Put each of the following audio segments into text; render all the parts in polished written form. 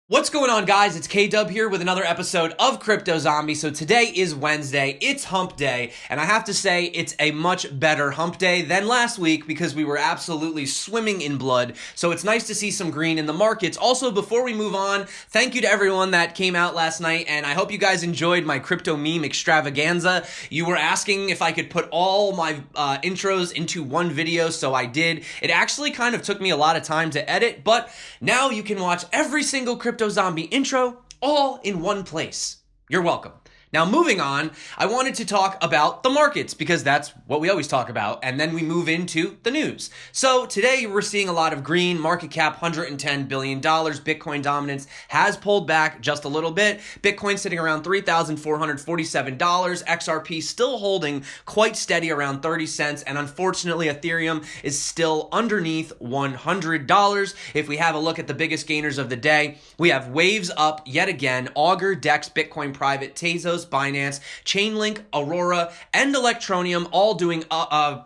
What's going on, guys? It's K-Dub here with another episode of Crypto Zombie. So today is Wednesday, it's hump day, and I have to say it's a much better hump day than last week because we were absolutely swimming in blood. So it's nice to see some green in the markets. Also, before we move on, thank you to everyone that came out last night, and I hope you guys enjoyed my crypto meme extravaganza. You were asking if I could put all my intros into one video, so I did. It actually kind of took me a lot of time to edit, but now you can watch every single Crypto Zombie intro all in one place. You're welcome. Now, moving on, I wanted to talk about the markets because that's what we always talk about, and then we move into the news. So today we're seeing a lot of green, market cap $110 billion. Bitcoin dominance has pulled back just a little bit. Bitcoin sitting around $3,447. XRP still holding quite steady around 30 cents, and unfortunately Ethereum is still underneath $100. If we have a look at the biggest gainers of the day, we have waves up yet again: Augur, DEX, Bitcoin Private, Tezos, Binance, Chainlink, Aurora, and Electroneum all doing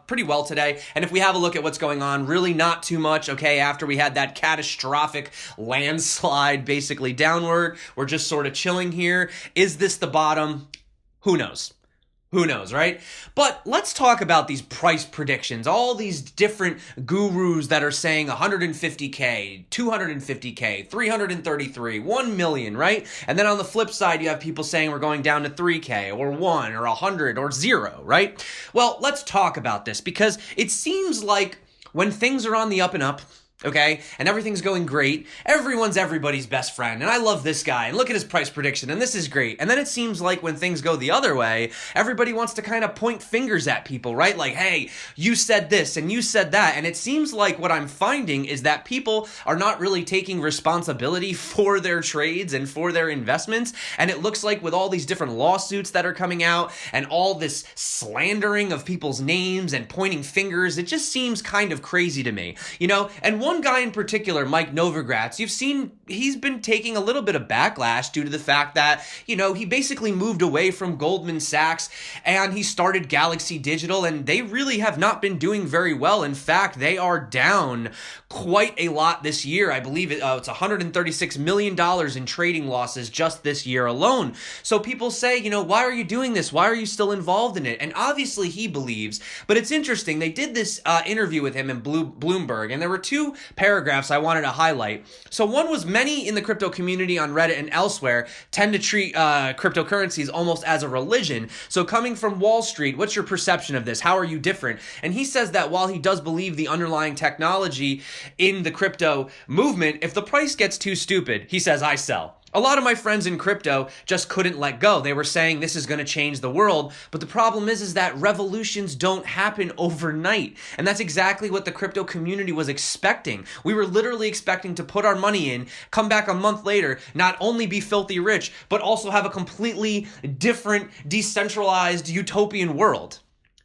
pretty well today. And if we have a look at what's going on, really not too much, okay? After we had that catastrophic landslide basically downward, we're just sort of chilling here. Is this the bottom? Who knows? Who knows, right? But let's talk about these price predictions. All these different gurus that are saying 150K, 250K, 333, 1 million, right? And then on the flip side, you have people saying we're going down to 3K or 1 or 100 or 0, right? Well, let's talk about this because it seems like when things are on the up and up, okay, and everything's going great, everyone's everybody's best friend, and I love this guy, and look at his price prediction, and this is great. And then it seems like when things go the other way, everybody wants to kind of point fingers at people, right? Like, hey, you said this, and you said that, and it seems like what I'm finding is that people are not really taking responsibility for their trades and for their investments, and it looks like with all these different lawsuits that are coming out, and all this slandering of people's names and pointing fingers, it just seems kind of crazy to me, you know? And one guy in particular, Mike Novogratz, you've seen he's been taking a little bit of backlash due to the fact that, you know, he basically moved away from Goldman Sachs and he started Galaxy Digital, and they really have not been doing very well. In fact, they are down quite a lot this year. I believe it's $136 million in trading losses just this year alone. So people say, you know, why are you doing this? Why are you still involved in it? And obviously he believes, but it's interesting. They did this interview with him in Bloomberg, and there were two paragraphs I wanted to highlight. So one was, many in the crypto community on Reddit and elsewhere tend to treat cryptocurrencies almost as a religion. So coming from Wall Street, what's your perception of this? How are you different? And he says that while he does believe the underlying technology in the crypto movement, if the price gets too stupid, he says, I sell. A lot of my friends in crypto just couldn't let go. They were saying this is going to change the world, but the problem is that revolutions don't happen overnight. And that's exactly what the crypto community was expecting. We were literally expecting to put our money in, come back a month later, not only be filthy rich, but also have a completely different, decentralized, utopian world.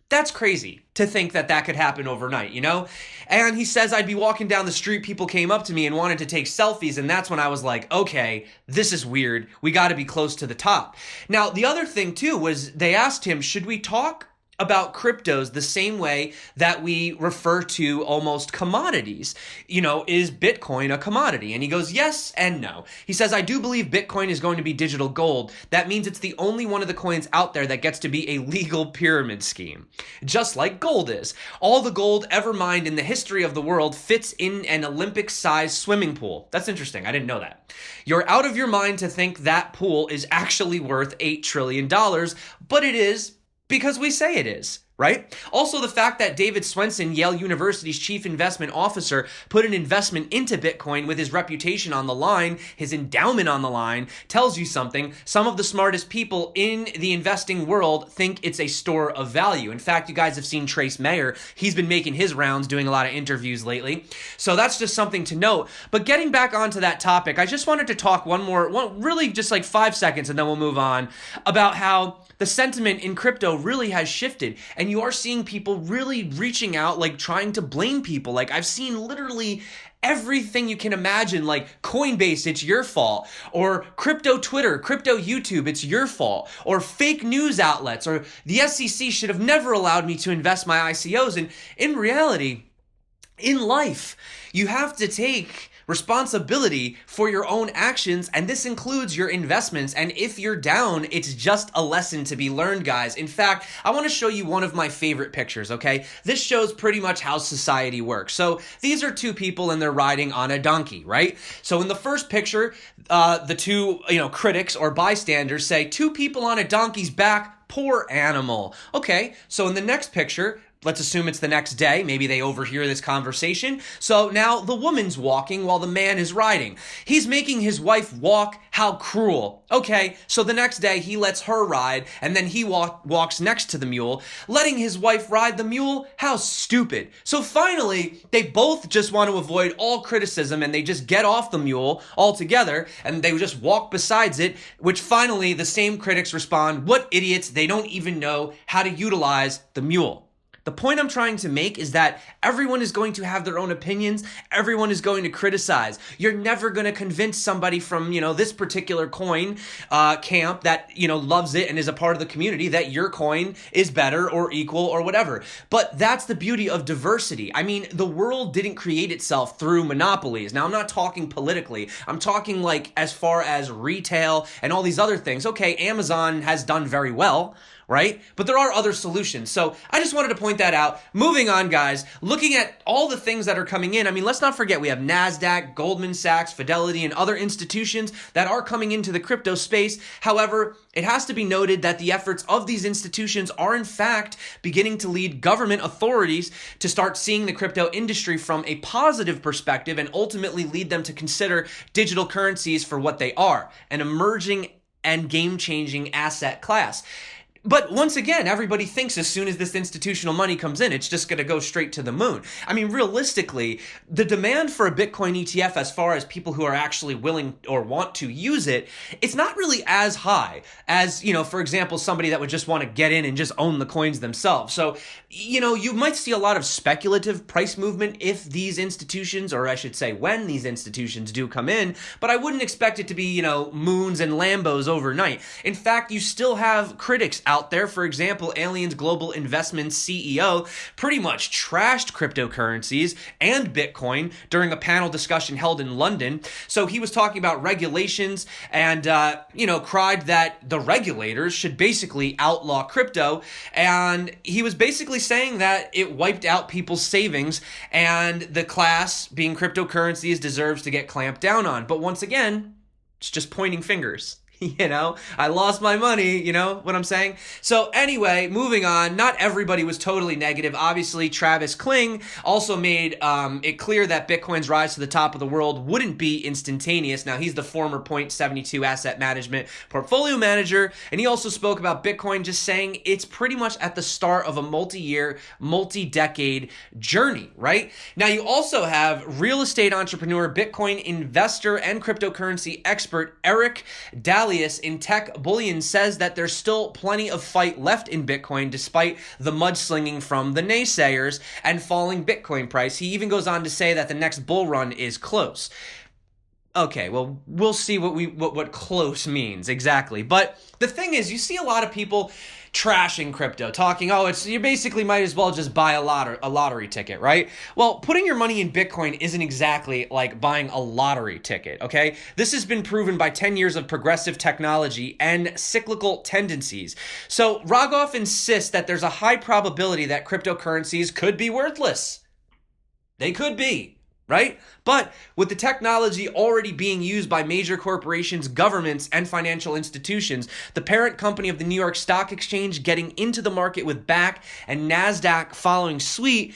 That's crazy to think that that could happen overnight, you know? And he says, I'd be walking down the street, people came up to me and wanted to take selfies, and that's when I was like, okay, this is weird. We got to be close to the top. Now, the other thing too was they asked him, should we talk about cryptos the same way that we refer to almost commodities? You know, is Bitcoin a commodity? And he goes, yes and no. He says, I do believe Bitcoin is going to be digital gold. That means it's the only one of the coins out there that gets to be a legal pyramid scheme, just like gold is. All the gold ever mined in the history of the world fits in an Olympic-sized swimming pool. That's interesting. I didn't know that. You're out of your mind to think that pool is actually worth $8 trillion, but it is, because we say it is, right? Also, the fact that David Swenson, Yale University's chief investment officer, put an investment into Bitcoin with his reputation on the line, his endowment on the line, tells you something. Some of the smartest people in the investing world think it's a store of value. In fact, you guys have seen Trace Mayer. He's been making his rounds, doing a lot of interviews lately. So that's just something to note. But getting back onto that topic, I just wanted to talk really just like 5 seconds, and then we'll move on, about how the sentiment in crypto really has shifted, and you are seeing people really reaching out, like trying to blame people. Like, I've seen literally everything you can imagine, like Coinbase, it's your fault, or crypto Twitter, crypto YouTube, it's your fault, or fake news outlets, or the SEC should have never allowed me to invest my ICOs. And in reality, in life, you have to take responsibility for your own actions, and this includes your investments. And if you're down, it's just a lesson to be learned, guys. In fact, I want to show you one of my favorite pictures, okay? This shows pretty much how society works. So these are two people and they're riding on a donkey, right? So in the first picture, the two, critics or bystanders say, two people on a donkey's back, poor animal. Okay, so in the next picture, let's assume it's the next day. Maybe they overhear this conversation. So now the woman's walking while the man is riding. He's making his wife walk. How cruel. Okay, so the next day he lets her ride, and then he walks next to the mule, letting his wife ride the mule. How stupid. So finally, they both just want to avoid all criticism, and they just get off the mule altogether, and they just walk besides it, which finally the same critics respond, what idiots, they don't even know how to utilize the mule. The point I'm trying to make is that everyone is going to have their own opinions. Everyone is going to criticize. You're never going to convince somebody from, this particular coin camp that, loves it and is a part of the community that your coin is better or equal or whatever. But that's the beauty of diversity. I mean, the world didn't create itself through monopolies. Now, I'm not talking politically. I'm talking like as far as retail and all these other things. Okay, Amazon has done very well, right? But there are other solutions. So I just wanted to point that out. Moving on, guys, looking at all the things that are coming in. I mean, let's not forget we have NASDAQ, Goldman Sachs, Fidelity, and other institutions that are coming into the crypto space. However, it has to be noted that the efforts of these institutions are in fact beginning to lead government authorities to start seeing the crypto industry from a positive perspective and ultimately lead them to consider digital currencies for what they are, an emerging and game-changing asset class. But once again, everybody thinks as soon as this institutional money comes in, it's just going to go straight to the moon. I mean, realistically, the demand for a Bitcoin ETF as far as people who are actually willing or want to use it, it's not really as high as, for example, somebody that would just want to get in and just own the coins themselves. So, you might see a lot of speculative price movement if these institutions, or I should say when these institutions do come in, but I wouldn't expect it to be, moons and Lambos overnight. In fact, you still have critics out there. For example, Aliens Global Investments CEO pretty much trashed cryptocurrencies and Bitcoin during a panel discussion held in London. So he was talking about regulations and, cried that the regulators should basically outlaw crypto. And he was basically saying that it wiped out people's savings and the class, being cryptocurrencies, deserves to get clamped down on. But once again, it's just pointing fingers. I lost my money, you know what I'm saying? So anyway, moving on, not everybody was totally negative. Obviously, Travis Kling also made it clear that Bitcoin's rise to the top of the world wouldn't be instantaneous. Now, he's the former Point72 asset management portfolio manager, and he also spoke about Bitcoin, just saying it's pretty much at the start of a multi-year, multi-decade journey, right? Now, you also have real estate entrepreneur, Bitcoin investor, and cryptocurrency expert Eric Dallius in Tech Bullion says that there's still plenty of fight left in Bitcoin despite the mudslinging from the naysayers and falling Bitcoin price. He even goes on to say that the next bull run is close. Okay, well, we'll see what close means exactly. But the thing is, you see a lot of people trashing crypto, talking, you basically might as well just buy a lottery ticket, right? Well, putting your money in Bitcoin isn't exactly like buying a lottery ticket, okay? This has been proven by 10 years of progressive technology and cyclical tendencies. So Rogoff insists that there's a high probability that cryptocurrencies could be worthless. They could be. Right? But with the technology already being used by major corporations, governments, and financial institutions, the parent company of the New York Stock Exchange getting into the market with BAC and NASDAQ following suit,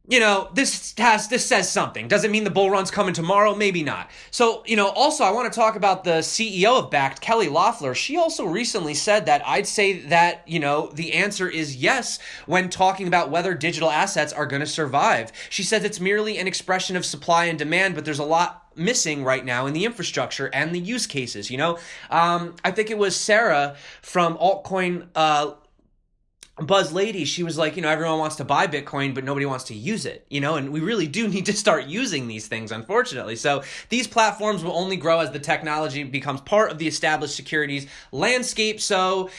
this says something. Does it mean the bull run's coming tomorrow? Maybe not. So, also I want to talk about the CEO of BACT, Kelly Loeffler. She also recently said that I'd say that, the answer is yes when talking about whether digital assets are going to survive. She says it's merely an expression of supply and demand, but there's a lot missing right now in the infrastructure and the use cases, I think it was Sarah from altcoin, Buzz Lady, she was like, everyone wants to buy Bitcoin, but nobody wants to use it, and we really do need to start using these things, unfortunately. So these platforms will only grow as the technology becomes part of the established securities landscape. So,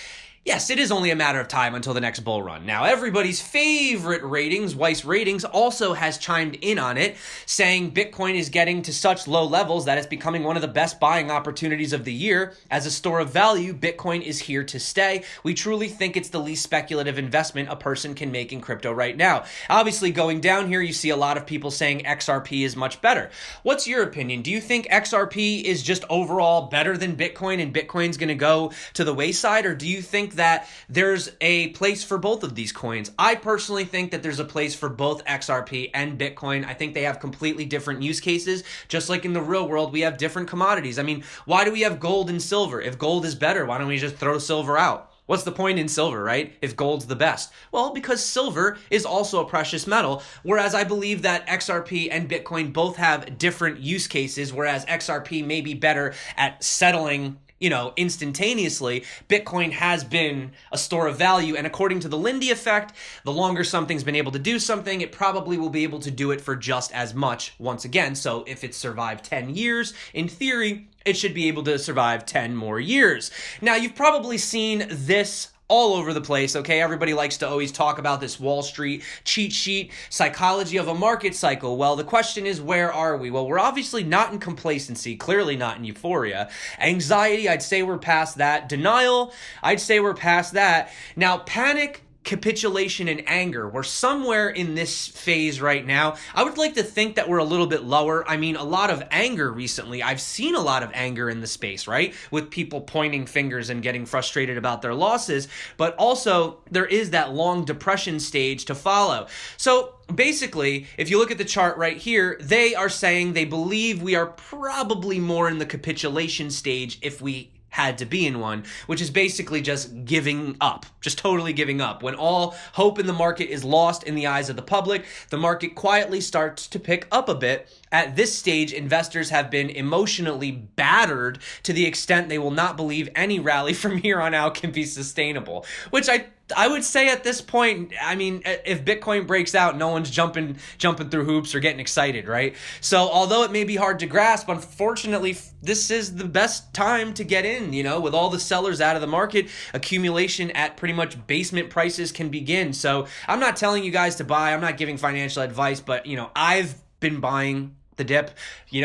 Yes, it is only a matter of time until the next bull run. Now, everybody's favorite ratings, Weiss Ratings, also has chimed in on it, saying Bitcoin is getting to such low levels that it's becoming one of the best buying opportunities of the year. As a store of value, Bitcoin is here to stay. We truly think it's the least speculative investment a person can make in crypto right now. Obviously, going down here, you see a lot of people saying XRP is much better. What's your opinion? Do you think XRP is just overall better than Bitcoin and Bitcoin's going to go to the wayside, or do you think that there's a place for both of these coins? I personally think that there's a place for both XRP and Bitcoin. I think they have completely different use cases. Just like in the real world, we have different commodities. I mean, why do we have gold and silver? If gold is better, why don't we just throw silver out? What's the point in silver, right? If gold's the best? Well, because silver is also a precious metal, whereas I believe that XRP and Bitcoin both have different use cases, whereas XRP may be better at settling instantaneously. Bitcoin has been a store of value, and according to the Lindy effect, the longer something's been able to do something, it probably will be able to do it for just as much once again. So if it's survived 10 years, in theory, it should be able to survive 10 more years. Now, you've probably seen this all over the place, okay? Everybody likes to always talk about this Wall Street cheat sheet, psychology of a market cycle. Well, the question is, where are we? Well, we're obviously not in complacency, clearly not in euphoria. Anxiety, I'd say we're past that. Denial, I'd say we're past that. Now, panic, capitulation, and anger, we're somewhere in this phase right now. I would like to think that we're a little bit lower. I mean, a lot of anger recently. I've seen a lot of anger in the space, right? With people pointing fingers and getting frustrated about their losses. But also, there is that long depression stage to follow. So basically, if you look at the chart right here, they are saying they believe we are probably more in the capitulation stage if we had to be in one, which is basically just giving up, just totally giving up. When all hope in the market is lost in the eyes of the public, the market quietly starts to pick up a bit. At this stage, investors have been emotionally battered to the extent they will not believe any rally from here on out can be sustainable, which I would say at this point, I mean, if Bitcoin breaks out, no one's jumping through hoops or getting excited, right? So although it may be hard to grasp, unfortunately, this is the best time to get in, with all the sellers out of the market, accumulation at pretty much basement prices can begin. So I'm not telling you guys to buy. I'm not giving financial advice, but, I've been buying the dip,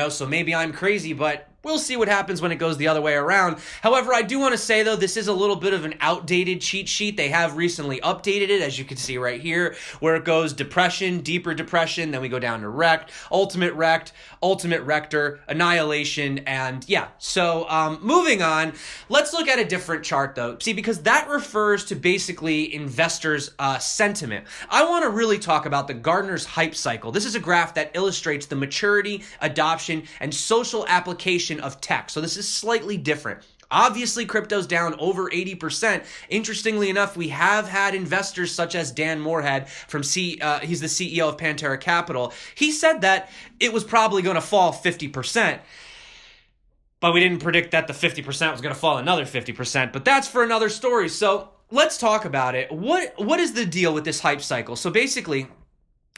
so maybe I'm crazy, but we'll see what happens when it goes the other way around. However, I do want to say, though, this is a little bit of an outdated cheat sheet. They have recently updated it, as you can see right here, where it goes depression, deeper depression, then we go down to wrecked, ultimate rector, annihilation, and yeah. So moving on, let's look at a different chart, though. See, because that refers to basically investors' sentiment. I want to really talk about the Gartner's hype cycle. This is a graph that illustrates the maturity, adoption, and social application of tech. So this is slightly different. Obviously, crypto's down over 80%. Interestingly enough, we have had investors such as Dan Moorhead he's the CEO of Pantera Capital. He said that it was probably going to fall 50%. But we didn't predict that the 50% was going to fall another 50%. But that's for another story. So let's talk about it. What is the deal with this hype cycle? So basically,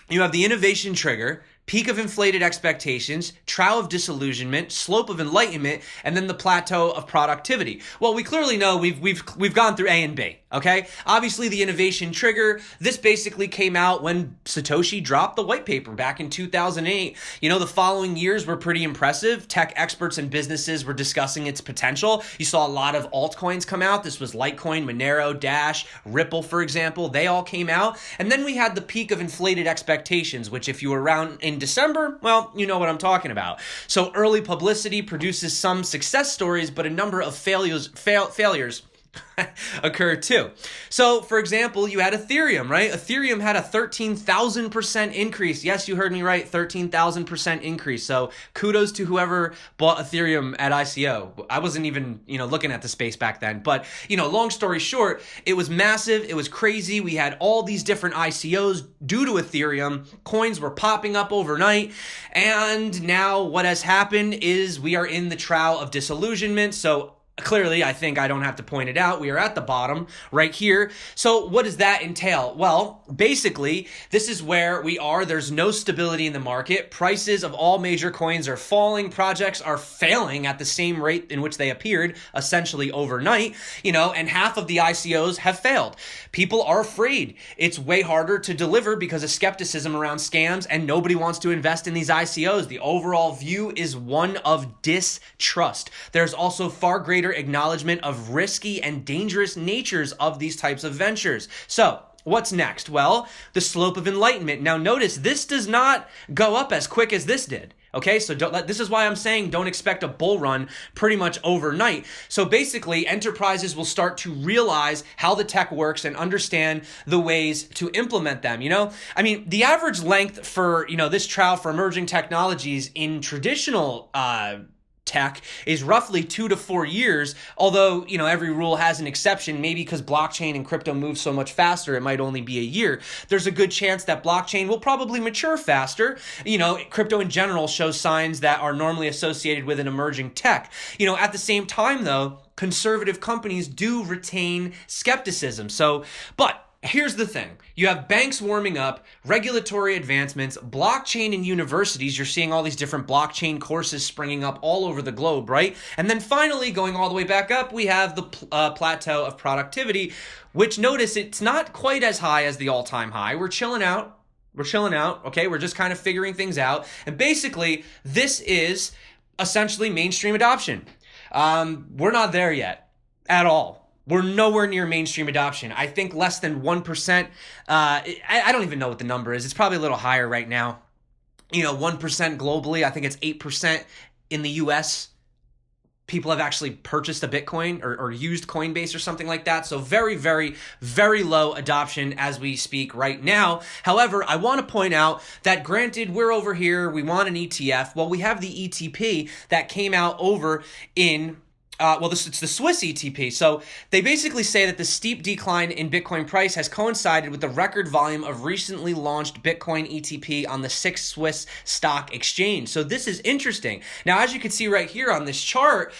you have the innovation trigger, peak of inflated expectations, trough of disillusionment, slope of enlightenment, and then the plateau of productivity. Well, we clearly know we've gone through A and B, okay? Obviously, the innovation trigger, this basically came out when Satoshi dropped the white paper back in 2008. The following years were pretty impressive. Tech experts and businesses were discussing its potential. You saw a lot of altcoins come out. This was Litecoin, Monero, Dash, Ripple, for example. They all came out. And then we had the peak of inflated expectations, which if you were around in December, well, you know what I'm talking about. So early publicity produces some success stories, but a number of failures occur too. So, for example, you had Ethereum, right? Ethereum had a 13,000% increase. Yes, you heard me right, 13,000% increase. So, kudos to whoever bought Ethereum at ICO. I wasn't even, looking at the space back then. But, long story short, it was massive. It was crazy. We had all these different ICOs due to Ethereum. Coins were popping up overnight. And now what has happened is we are in the trough of disillusionment. So, Clearly, I think I don't have to point it out. We are at the bottom right here. So what does that entail? Well, basically, this is where we are. There's no stability in the market. Prices of all major coins are falling. Projects are failing at the same rate in which they appeared, essentially overnight, and half of the ICOs have failed. People are afraid. It's way harder to deliver because of skepticism around scams, and nobody wants to invest in these ICOs. The overall view is one of distrust. There's also far greater acknowledgement of risky and dangerous natures of these types of ventures. So what's next? Well, the slope of enlightenment. Now notice this does not go up as quick as this did. Okay, so this is why I'm saying don't expect a bull run pretty much overnight. So basically, enterprises will start to realize how the tech works and understand the ways to implement them. The average length for this trial for emerging technologies in traditional tech is roughly 2 to 4 years, although every rule has an exception. Maybe because blockchain and crypto move so much faster, it might only be a year. There's a good chance that blockchain will probably mature faster. Crypto in general shows signs that are normally associated with an emerging tech. At the same time though, conservative companies do retain skepticism. But here's the thing. You have banks warming up, regulatory advancements, blockchain in universities. You're seeing all these different blockchain courses springing up all over the globe, right? And then finally, going all the way back up, we have the plateau of productivity, which notice it's not quite as high as the all-time high. We're chilling out. Okay? We're just kind of figuring things out. And basically, this is essentially mainstream adoption. We're not there yet at all. We're nowhere near mainstream adoption. I think less than 1%. I don't even know what the number is. It's probably a little higher right now. 1% globally. I think it's 8% in the US. People have actually purchased a Bitcoin or used Coinbase or something like that. So very, very, very low adoption as we speak right now. However, I want to point out that granted, we're over here. We want an ETF. Well, we have the ETP that came out over in it's the Swiss ETP. So they basically say that the steep decline in Bitcoin price has coincided with the record volume of recently launched Bitcoin ETP on the SIX Swiss stock exchange. So this is interesting. Now, as you can see right here on this chart,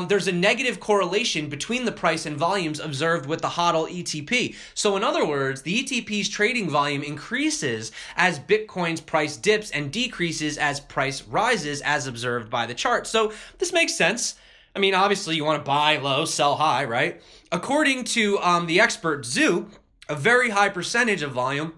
there's a negative correlation between the price and volumes observed with the HODL ETP. So in other words, the ETP's trading volume increases as Bitcoin's price dips and decreases as price rises, as observed by the chart. So this makes sense. Obviously you want to buy low, sell high, right? According to the expert Zoo, a very high percentage of volume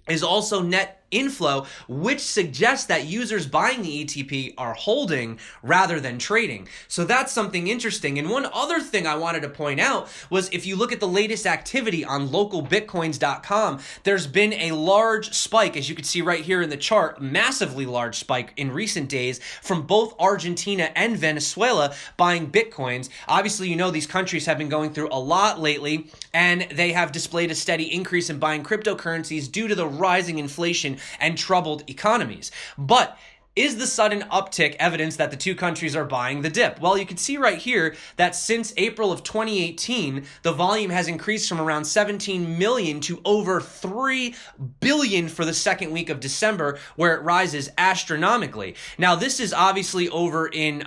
is also net inflow, which suggests that users buying the ETP are holding rather than trading. So that's something interesting. And one other thing I wanted to point out was if you look at the latest activity on localbitcoins.com, there's been a large spike, as you can see right here in the chart, massively large spike in recent days from both Argentina and Venezuela buying Bitcoins. Obviously, these countries have been going through a lot lately, and they have displayed a steady increase in buying cryptocurrencies due to the rising inflation and troubled economies. But is the sudden uptick evidence that the two countries are buying the dip? Well, you can see right here that since April of 2018, the volume has increased from around 17 million to over 3 billion for the second week of December, where it rises astronomically. Now, this is obviously over in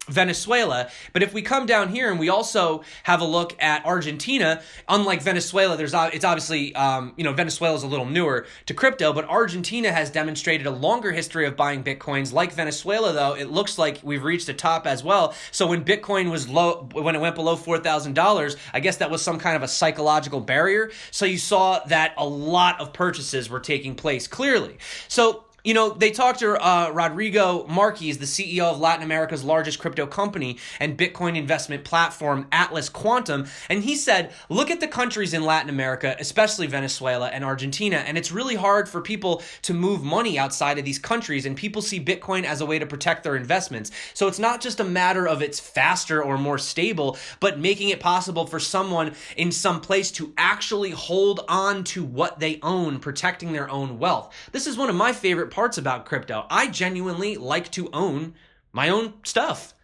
Venezuela, but if we come down here and we also have a look at Argentina, unlike Venezuela, it's obviously Venezuela is a little newer to crypto, but Argentina has demonstrated a longer history of buying Bitcoins. Like Venezuela, though, it looks like we've reached a top as well. So when Bitcoin was low, when it went below $4,000, I guess that was some kind of a psychological barrier. So you saw that a lot of purchases were taking place clearly. So they talked to Rodrigo Marquez, the CEO of Latin America's largest crypto company and Bitcoin investment platform, Atlas Quantum, and he said, look at the countries in Latin America, especially Venezuela and Argentina, and it's really hard for people to move money outside of these countries, and people see Bitcoin as a way to protect their investments. So it's not just a matter of it's faster or more stable, but making it possible for someone in some place to actually hold on to what they own, protecting their own wealth. This is one of my favorite parts about crypto. I genuinely like to own my own stuff.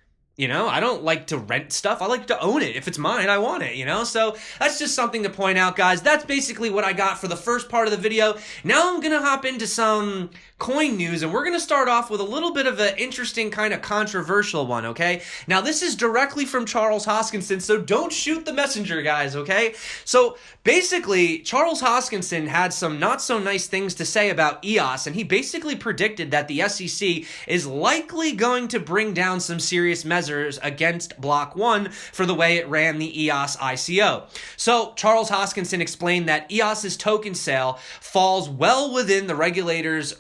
I don't like to rent stuff. I like to own it. If it's mine, I want it, So that's just something to point out, guys. That's basically what I got for the first part of the video. Now I'm going to hop into some coin news, and we're going to start off with a little bit of an interesting kind of controversial one, okay? Now, this is directly from Charles Hoskinson, so don't shoot the messenger, guys, okay? So basically, Charles Hoskinson had some not so nice things to say about EOS, and he basically predicted that the SEC is likely going to bring down some serious measures against Block 1 for the way it ran the EOS ICO. So Charles Hoskinson explained that EOS's token sale falls well within the regulators'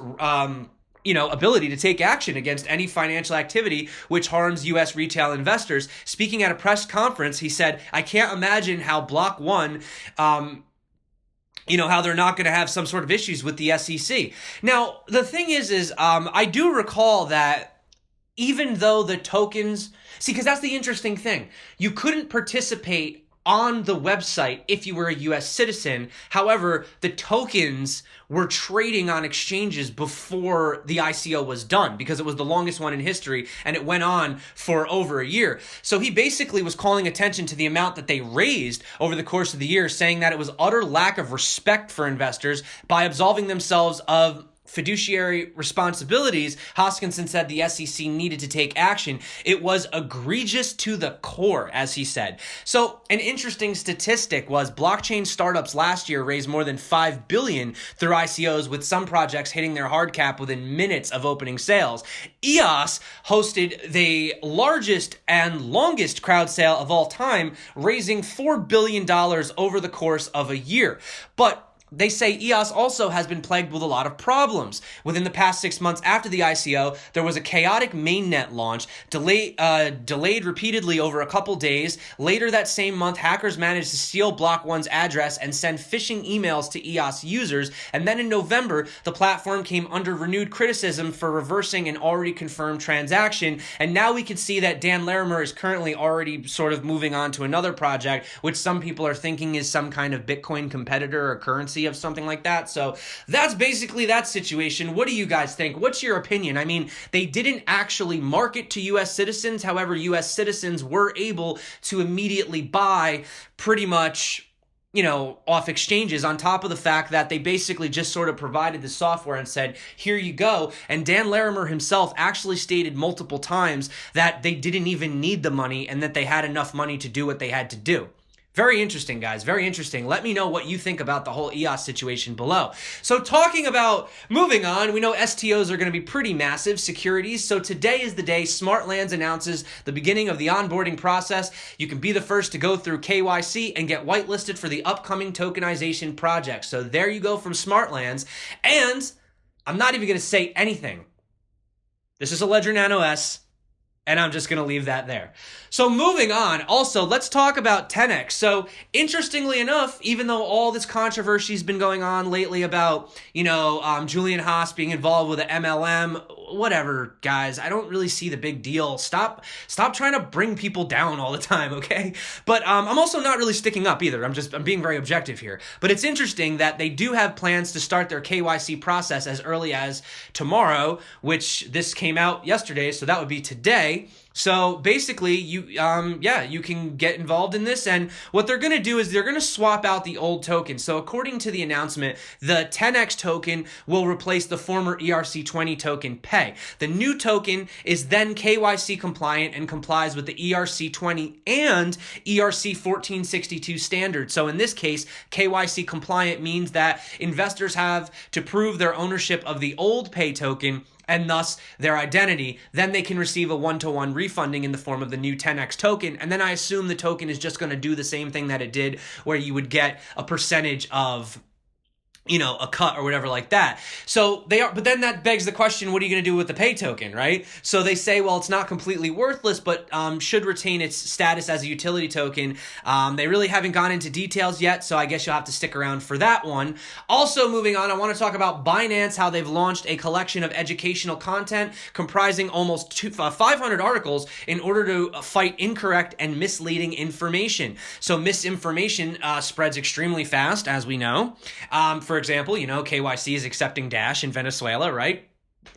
ability to take action against any financial activity which harms U.S. retail investors. Speaking at a press conference, he said, "I can't imagine how Block 1 how they're not going to have some sort of issues with the SEC." Now, the thing is I do recall that even though the tokens, because that's the interesting thing. You couldn't participate on the website if you were a U.S. citizen. However, the tokens were trading on exchanges before the ICO was done because it was the longest one in history and it went on for over a year. So he basically was calling attention to the amount that they raised over the course of the year, saying that it was utter lack of respect for investors by absolving themselves of fiduciary responsibilities. Hoskinson said the SEC needed to take action. It was egregious to the core, as he said. So an interesting statistic was blockchain startups last year raised more than $5 billion through ICOs, with some projects hitting their hard cap within minutes of opening sales. EOS hosted the largest and longest crowd sale of all time, raising $4 billion over the course of a year. But they say EOS also has been plagued with a lot of problems. Within the past 6 months after the ICO, there was a chaotic mainnet launch, delayed repeatedly over a couple days. Later that same month, hackers managed to steal Block 1's address and send phishing emails to EOS users. And then in November, the platform came under renewed criticism for reversing an already confirmed transaction. And now we can see that Dan Larimer is currently already sort of moving on to another project, which some people are thinking is some kind of Bitcoin competitor or currency of something like that. So that's basically that situation. What do you guys think? What's your opinion? I mean, they didn't actually market to U.S. citizens. However, U.S. citizens were able to immediately buy pretty much, off exchanges, on top of the fact that they basically just sort of provided the software and said, here you go. And Dan Larimer himself actually stated multiple times that they didn't even need the money and that they had enough money to do what they had to do. Very interesting, guys. Very interesting. Let me know what you think about the whole EOS situation below. So talking about moving on, we know STOs are going to be pretty massive securities. So today is the day Smartlands announces the beginning of the onboarding process. You can be the first to go through KYC and get whitelisted for the upcoming tokenization project. So there you go from Smartlands. And I'm not even going to say anything. This is a Ledger Nano S. And I'm just going to leave that there. So moving on, also, let's talk about TenX. So interestingly enough, even though all this controversy has been going on lately about, Julian Haas being involved with the MLM, whatever, guys, I don't really see the big deal. Stop trying to bring people down all the time, okay? But I'm also not really sticking up either. I'm being very objective here. But it's interesting that they do have plans to start their KYC process as early as tomorrow, which this came out yesterday, so that would be today. So basically, you can get involved in this, and what they're going to do is they're going to swap out the old token. So according to the announcement, the TenX token will replace the former ERC20 token Pay. The new token is then KYC compliant and complies with the ERC20 and ERC 1462 standards. So in this case, KYC compliant means that investors have to prove their ownership of the old Pay token and thus their identity. Then they can receive a one-to-one refunding in the form of the new TenX token. And then I assume the token is just going to do the same thing that it did, where you would get a percentage of a cut or whatever like that. So but then that begs the question, what are you going to do with the Pay token, right? So they say, well, it's not completely worthless, but should retain its status as a utility token. They really haven't gone into details yet, so I guess you'll have to stick around for that one. Also, moving on, I want to talk about Binance, how they've launched a collection of educational content comprising almost 500 articles in order to fight incorrect and misleading information. So misinformation spreads extremely fast, as we know. For example, KYC is accepting Dash in Venezuela, right?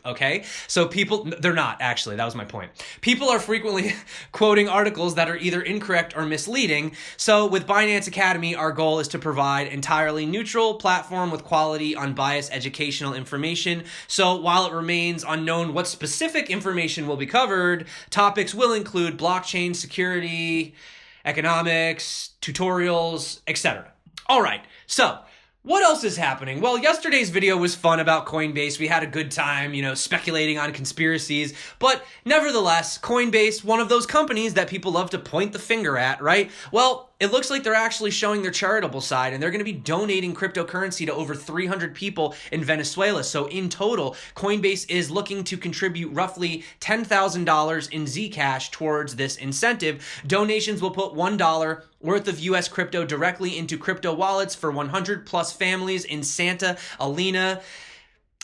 Okay, so they're not actually, that was my point. People are frequently quoting articles that are either incorrect or misleading. So with Binance Academy, our goal is to provide entirely neutral platform with quality, unbiased educational information. So while it remains unknown what specific information will be covered, topics will include blockchain, security, economics, tutorials, etc. All right, so what else is happening? Well, yesterday's video was fun about Coinbase. We had a good time, speculating on conspiracies. But nevertheless, Coinbase, one of those companies that people love to point the finger at, right? Well, it looks like they're actually showing their charitable side, and they're going to be donating cryptocurrency to over 300 people in Venezuela. So in total, Coinbase is looking to contribute roughly $10,000 in Zcash towards this incentive. Donations will put $1 worth of US crypto directly into crypto wallets for 100 plus families in Santa Elena.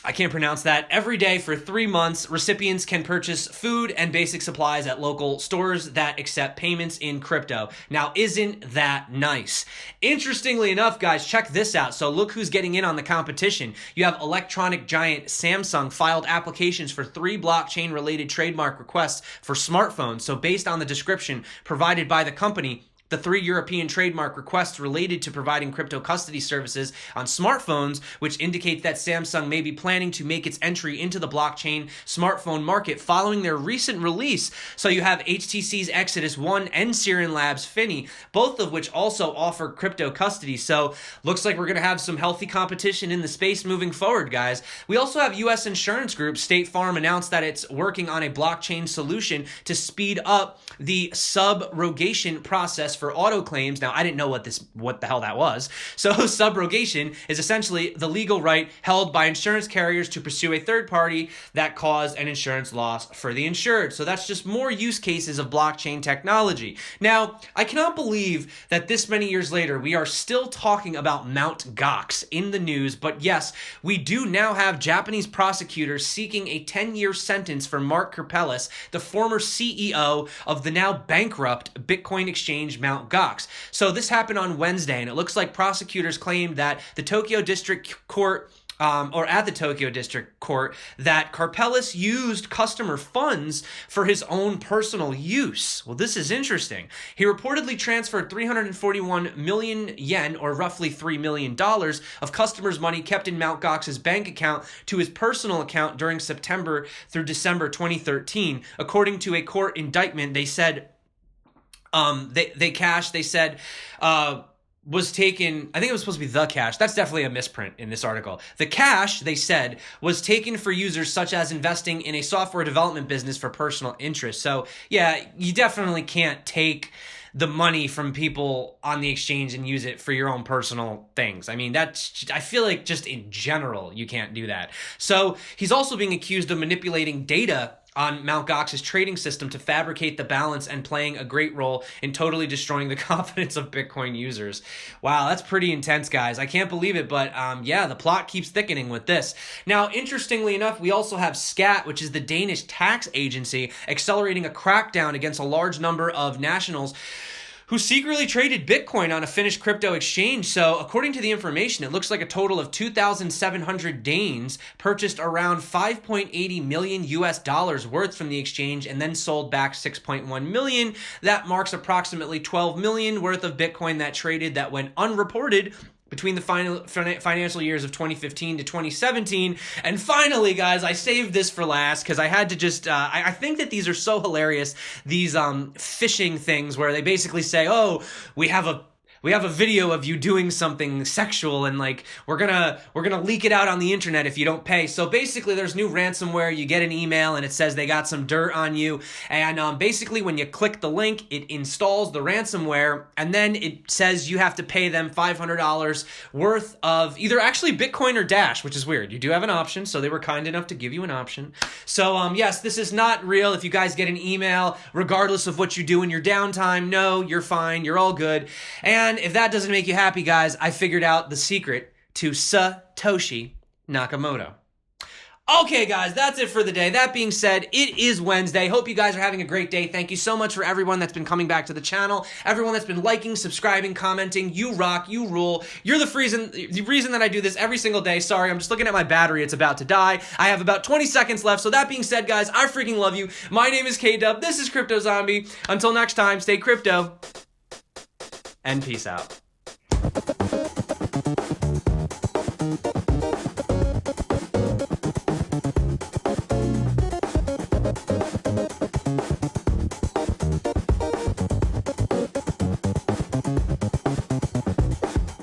I can't pronounce that. Every day for 3 months, recipients can purchase food and basic supplies at local stores that accept payments in crypto. Now, isn't that nice? Interestingly enough, guys, check this out. So look who's getting in on the competition. You have electronic giant Samsung filed applications for 3 blockchain-related trademark requests for smartphones. So based on the description provided by the company, the 3 European trademark requests related to providing crypto custody services on smartphones, which indicates that Samsung may be planning to make its entry into the blockchain smartphone market following their recent release. So you have HTC's Exodus 1 and Sirin Labs Finny, both of which also offer crypto custody. So looks like we're going to have some healthy competition in the space moving forward, guys. We also have U.S. insurance group State Farm announced that it's working on a blockchain solution to speed up the subrogation process for auto claims. Now, I didn't know what the hell that was. So subrogation is essentially the legal right held by insurance carriers to pursue a third party that caused an insurance loss for the insured. So that's just more use cases of blockchain technology. Now, I cannot believe that this many years later, we are still talking about Mt. Gox in the news. But yes, we do now have Japanese prosecutors seeking a 10-year sentence for Mark Karpelès, the former CEO of the now bankrupt Bitcoin exchange Mt. Gox. So this happened on Wednesday, and it looks like prosecutors claimed that the Tokyo District Court at the Tokyo District Court, that Karpelès used customer funds for his own personal use. Well, this is interesting. He reportedly transferred 341 million yen, or roughly $3 million, of customers' money kept in Mt. Gox's bank account to his personal account during September through December 2013. According to a court indictment, they said was taken, I think it was supposed to be the cash. That's definitely a misprint in this article. The cash, they said, was taken for users such as investing in a software development business for personal interest. So yeah, you definitely can't take the money from people on the exchange and use it for your own personal things. I mean, I feel like just in general, you can't do that. So he's also being accused of manipulating data on Mt. Gox's trading system to fabricate the balance and playing a great role in totally destroying the confidence of Bitcoin users. Wow, that's pretty intense, guys. I can't believe it, but yeah, the plot keeps thickening with this. Now, interestingly enough, we also have SKAT, which is the Danish tax agency, accelerating a crackdown against a large number of nationals who secretly traded Bitcoin on a Finnish crypto exchange. So according to the information, it looks like a total of 2,700 Danes purchased around 5.80 million US dollars worth from the exchange and then sold back 6.1 million. That marks approximately 12 million worth of Bitcoin that traded that went unreported between the financial years of 2015 to 2017. And finally, guys, I saved this for last because I had to just, I think that these are so hilarious, these phishing things where they basically say, oh, we have a video of you doing something sexual and like we're gonna leak it out on the internet if you don't pay. So basically there's new ransomware. You get an email and it says they got some dirt on you, and basically when you click the link, it installs the ransomware, and then it says you have to pay them $500 worth of either actually Bitcoin or Dash, which is weird. You do have an option, so they were kind enough to give you an option. So yes, this is not real. If you guys get an email, regardless of what you do in your downtime, no, you're fine, you're all good. And if that doesn't make you happy, guys, I figured out the secret to Satoshi Nakamoto. Okay, guys, that's it for the day. That being said, it is Wednesday. Hope you guys are having a great day. Thank you so much for everyone that's been coming back to the channel, everyone that's been liking, subscribing, commenting. You rock, you rule. You're the reason that I do this every single day. Sorry, I'm just looking at my battery. It's about to die. I have about 20 seconds left. So that being said, guys, I freaking love you. My name is K-Dub. This is Crypto Zombie. Until next time, stay crypto and peace out.